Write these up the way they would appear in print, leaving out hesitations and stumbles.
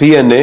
PNA,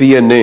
PNA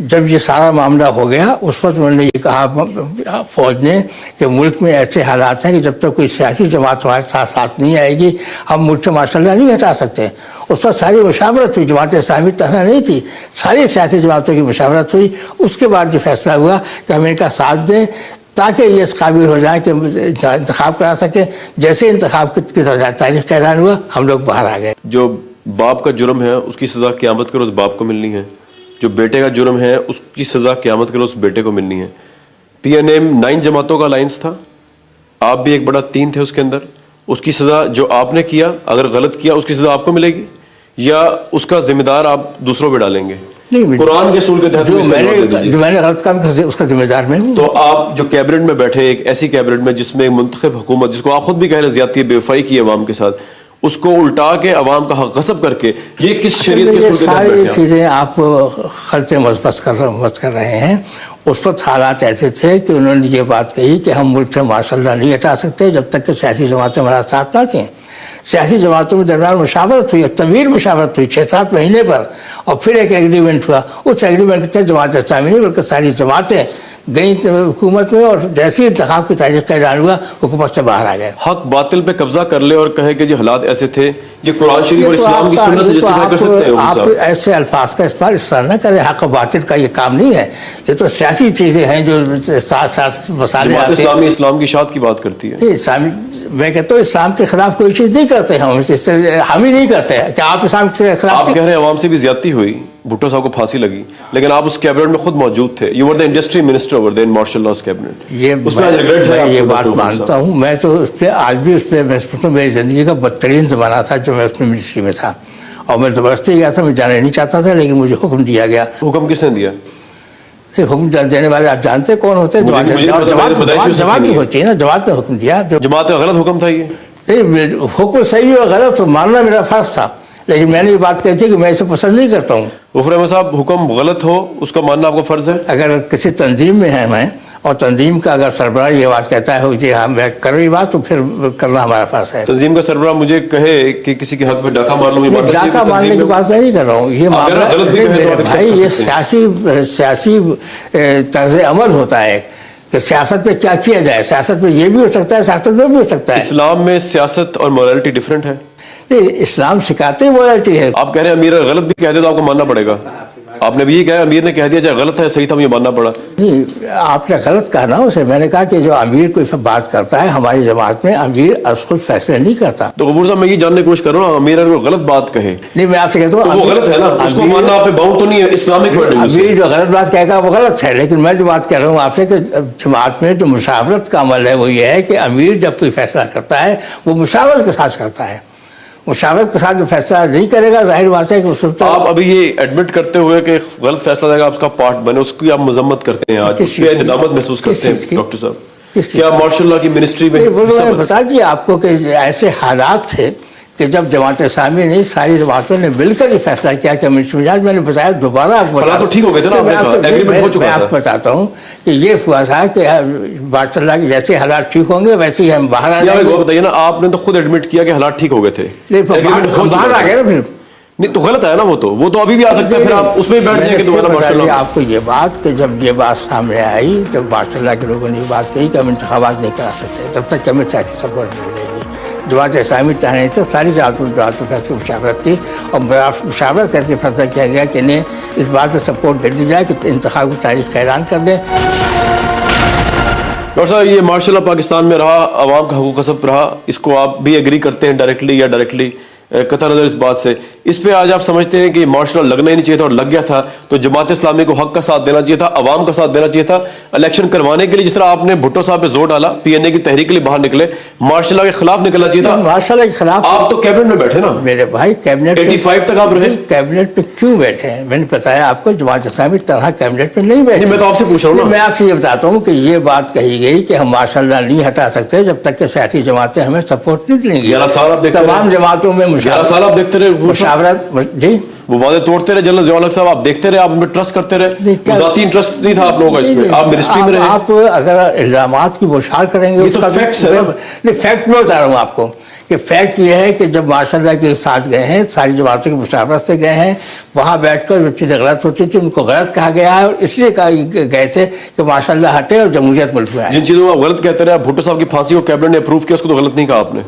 جب یہ سارا معاملہ ہو گیا اس وقت انہوں نے یہ کہا فوج نے کہ ملک میں ایسے حالات ہیں کہ جب تک کوئی سیاسی جماعت ہمارے ساتھ نہیں آئے گی ہم ملک سے ماشاء اللہ نہیں ہٹا سکتے. اس وقت ساری مشاورت ہوئی, جماعت اسلامی تنہا نہیں تھی, ساری سیاسی جماعتوں کی مشاورت ہوئی. اس کے بعد یہ فیصلہ ہوا کہ ہم ان کا ساتھ دیں تاکہ یہ اس قابل ہو جائیں کہ انتخاب کرا سکیں. جیسے انتخاب کی تاریخ کا اعلان ہوا ہم لوگ باہر آ گئے. جو باپ کا جرم ہے اس کی سزا قیامت کے روز باپ کو ملنی ہے, جو بیٹے کا جرم ہے اس کی سزا قیامت کے روز بیٹے کو ملنی ہے. پی این ایم 9 جماعتوں کا الائنس تھا, آپ بھی ایک بڑا 3 تھے اس کے اندر. اس کی سزا جو آپ نے کیا اگر غلط کیا اس کی سزا آپ کو ملے گی یا اس کا ذمہ دار آپ دوسروں پہ ڈالیں گے؟ قرآن کے اصول کے تحت جو میں نے غلط کام کیا اس کا ذمہ دار میں ہوں. تو آپ جو کیبنٹ میں بیٹھے, ایک ایسی کیبنٹ میں جس میں ایک منتخب حکومت, جس کو آپ خود بھی کہہ رہے زیادتی بے وفائی کی عوام کے ساتھ, اس کو الٹا کے عوام کا حق غصب کر کے یہ کس شریعت کے اصول کے تحت بیٹھے ہیں؟ ساری چیزیں آپ خلط مثبت کر رہے ہیں. اس وقت حالات ایسے تھے کہ انہوں نے یہ بات کہی کہ ہم ملک سے ماشاء اللہ نہیں ہٹا سکتے جب تک کہ سیاسی جماعتیں ہمارا ساتھ نہ دیں. سیاسی جماعتوں میں درمیان مشاورت ہوئی, طویل مشاورت ہوئی 6-7 مہینے پر, اور پھر ایک ایگریمنٹ ہوا. اس ایگریمنٹ کے تحت جماعت اسلامی نہیں بلکہ ساری جماعتیں گئی حکومت میں, اور جیسے انتخاب کی تاریخ کا اعلان ہوا حکومت سے باہر آ گئے. حق باطل پہ قبضہ کر لے اور کہے کہ یہ حالات ایسے تھے, یہ قرآن شریف اور اسلام کی سنت سے جسٹیفائی کر سکتے ہیں؟ آپ ایسے الفاظ کا استعمال اس طرح نہ کریں. حق و باطل کا یہ کام نہیں ہے, یہ تو سیاسی چیزیں ہیں جو ساتھ ساتھ مسائل جماعت اسلامی اسلام کی اشاعت کی بات کرتی ہے. اسلامی میں کہتا ہوں اسلام کے خلاف کوئی چیز نہیں کرتے ہم ہی نہیں کرتے کہ آپ اسلام کے خلاف. آپ کہہ رہے ہیں عوام سے بھی زیادتی ہوئی, بھٹو صاحب کو پھانسی لگی, لیکن آپ اس کیبنٹ میں خود موجود تھے. You were the industry minister over the martial law cabinet. میں یہ بات مانتا ہوں. میں تو اس پہ آج بھی اس پہ میں سمجھتا ہوں میری زندگی کا بدترین زمانہ تھا جو میں اس میں منسٹری میں تھا, اور میں زبردستی گیا تھا, میں جانا نہیں چاہتا تھا لیکن مجھے حکم دیا گیا. حکم کس نے دیا؟ حکم دینے والے آپ جانتے کون ہوتے ہیں؟ جماعت ہوتی ہے نا, جماعت نے حکم دیا. جماعت کا غلط حکم تھا یہ؟ نہیں, حکم صحیح اور غلط ماننا میرا فرض تھا, لیکن میں نے یہ بات کہی تھی کہ میں اسے پسند نہیں کرتا ہوں. غفور احمد صاحب, حکم غلط ہو اس کا ماننا آپ کو فرض ہے؟ اگر کسی تنظیم میں ہے میں, اور تنظیم کا اگر سربراہ یہ بات کہتا ہے کہ ہاں میں کر رہی بات, تو پھر کرنا ہمارا فرض ہے. تنظیم کا سربراہ مجھے کہے کہ کسی کے حق میں ڈاکہ مار لوں, ڈاکہ مارنے کی بات میں نہیں کر رہا ہوں. یہ معاملہ بھائی یہ سیاسی طرز عمل ہوتا ہے کہ سیاست پہ کیا کیا جائے. سیاست پہ یہ بھی ہو سکتا ہے, سیاست میں بھی ہو سکتا ہے. اسلام میں سیاست اور مورالٹی ڈفرینٹ ہے. اسلام سکھاتے ہیں مورالٹی ہے. آپ کہہ رہے ہیں امیر غلط بھی کہہ دے تو آپ کو ماننا پڑے گا. آپ نے بھی یہ کہا امیر نے کہہ دیا چاہے غلط ہے صحیح تھا, مجھے ماننا پڑا. نہیں, آپ نے غلط کہا نا اسے. میں نے کہا کہ جو امیر کوئی بات کرتا ہے ہماری جماعت میں, امیر از خود فیصلے نہیں کرتا. تو غفور صاحب میں یہ جاننے کی کوشش کر رہا ہوں, امیر اگر غلط بات کہے نہیں, میں آپ سے کہتا ہوں وہ غلط ہے نا, اس کو ماننا آپ پہ باؤنڈ تو نہیں ہے اسلامک ورڈ. امیر جو غلط بات کہے گا وہ غلط ہے, لیکن میں جو بات کہہ رہا ہوں آپ سے کہ جماعت میں جو مشاورت کا عمل ہے وہ یہ ہے کہ امیر جب کوئی فیصلہ کرتا ہے وہ مشاورت کے ساتھ کرتا ہے. مشاورت کے ساتھ جو فیصلہ نہیں کرے گا ظاہر بات ہے کہ اس وقت آپ ابھی یہ ایڈمٹ کرتے ہوئے کہ غلط فیصلہ جائے گا آپ اس کا پارٹ بنے, اس کی آپ مذمت کرتے ہیں, آج اس پہ ندامت محسوس کرتے ہیں ڈاکٹر صاحب. کیا مارشل لاء کی منسٹری میں بتا دیجیے آپ کو کہ ایسے حالات تھے کہ جب جماعت اسلامی نے ساری جماعتوں نے مل کر یہ فیصلہ کیا کہ میں نے بتایا دوبارہ آپ کو بتاتا ہوں کہ یہ ہوا تھا کہ بات اللہ کی جیسے حالات ٹھیک ہوں گے ویسے ہی ہم باہر آ جائیں گے. بتائیے نا, آپ نے تو خود ایڈمٹ کیا کہ حالات ٹھیک ہو گئے تھے, باہر آ گئے نا پھر. نہیں تو غلط ہے نا, وہ تو ابھی بھی آ سکتا ہے, پھر آپ اس میں بیٹھ جائیں گے دوبارہ. آپ کو یہ بات کہ جب یہ بات سامنے آئی جب ماشاء اللہ کے لوگوں نے یہ بات کہی کہ ہم انتخابات نہیں کرا سکتے تب تک ہمیں سیاسی سپورٹ نہیں ملے گی. جماعت اسلامی چاہنے تو ساری جماعتوں کی مشاورت کی, اور مشاورت کر کے فیصلہ کیا گیا کہ انہیں اس بات پہ سپورٹ دے دی جائے کہ انتخاب کی تاریخ کا اعلان کر دیں. ڈاکٹر صاحب, یہ مارشل لاء پاکستان میں رہا, عوام کا حقوق غصب رہا, اس کو آپ بھی ایگری کرتے ہیں ڈائریکٹلی یا ڈائریکٹلی, قطع نظر اس بات سے. اس پہ آج آپ سمجھتے ہیں کہ مارشل لاء لگنا ہی نہیں چاہیے تھا اور لگ گیا تھا, تو جماعت اسلامی کو حق کا ساتھ دینا چاہیے تھا, عوام کا ساتھ دینا چاہیے تھا الیکشن کروانے کے لیے, جس طرح آپ نے بھٹو صاحب پہ زور ڈالا, پی این اے کی تحریک کے لیے باہر نکلے, مارشل لاء کے خلاف نکلنا چاہیے تھا. مارشل لاء کے خلاف آپ تو کیبنٹ میں بیٹھے نا میرے بھائی, کیبنٹ 85 تک آپ رہے. کیبنٹ میں کیوں بیٹھے ہیں؟ میں نے بتایا آپ کو جماعت اسلامی طرح کیبنٹ میں نہیں بیٹھے. میں تو آپ سے پوچھ رہا ہوں, میں آپ سے یہ بتاتا ہوں کہ یہ بات کہی گئی کہ ہم مارشل لاء نہیں ہٹا سکتے جب تک کہ سیاسی جماعتیں ہمیں سپورٹ نہیں دیں گی. 11 سال آپ دیکھتے تمام جماعتوں میں 11 سال آپ دیکھتے رہے مشاورت. جی وہ وعدے توڑتے رہے جنرل ضیاء الحق صاحب, آپ دیکھتے رہے, آپ ان پہ ٹرسٹ کرتے رہے, ذاتی انٹرسٹ نہیں تھا آپ لوگوں کا اس میں, آپ منسٹری میں رہے. آپ اگر الزامات کی بوچھار کریں گے اس کا فیکٹ میں بتا رہا ہوں آپ کو کہ فیکٹ یہ ہے کہ جب ماشاء اللہ کے ساتھ گئے ہیں ساری جماعتوں کے مشاورت سے گئے ہیں وہاں بیٹھ کر جو چیزیں غلط ہوتی تھی ان کو غلط کہا گیا ہے اور اس لیے گئے تھے کہ ماشاء اللہ ہٹے اور جمہوریت ملک میں آئے. جن چیزوں کو آپ غلط کہتے رہے بھٹو صاحب کی پھانسی کو کیبنٹ نے اپروو کیا اس کو تو غلط نہیں کہا آپ نے.